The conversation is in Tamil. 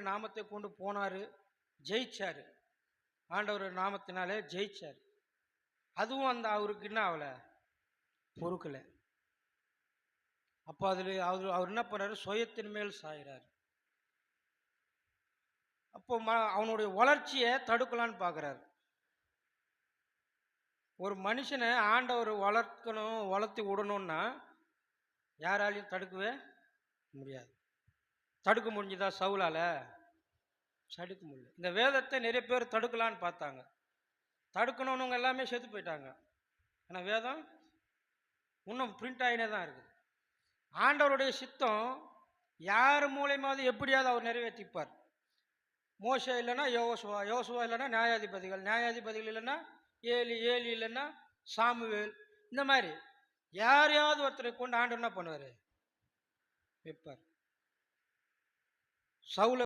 நாமத்தை கொண்டு போனாரு, ஜெயிச்சாரு. ஆண்டவர் நாமத்தினாலே ஜெயிச்சாரு. அதுவும் அந்த அவருக்கு என்ன ஆகல, பொறுக்கல. அப்போ அதில் அவர் என்ன பண்ணுறாரு, சுயத்தின் மேல் சாயிறாரு. அப்போ அவனுடைய வளர்ச்சியை தடுக்கலான்னு பார்க்குறாரு. ஒரு மனுஷனை ஆண்டவர் வளர்க்கணும், வளர்த்து விடணும்னா யாராலையும் தடுக்கவே முடியாது. தடுக்க முடிஞ்சுதா சவுலால? தடுக்க முடியல. இந்த வேதத்தை நிறைய பேர் தடுக்கலான்னு பார்த்தாங்க. தடுக்கணும்னு எல்லாமே செத்து போயிட்டாங்க. ஆனால் வேதம் இன்னும் பிரிண்ட் ஆகினே தான் இருக்குது. ஆண்டவருடைய சித்தம் யார் மூலயமாவது எப்படியாவது அவர் நிறைவேற்றிப்பார். மோசே இல்லைன்னா யோசுவா, யோசுவா இல்லைன்னா நியாயாதிபதிகள், நியாயாதிபதிகள் இல்லைன்னா ஏலி, ஏலி இல்லைன்னா சாமுவேல். இந்த மாதிரி யாரையாவது ஒருத்தரை கொண்டு ஆண்டவர் என்ன பண்ணுவார், வைப்பார். சவுல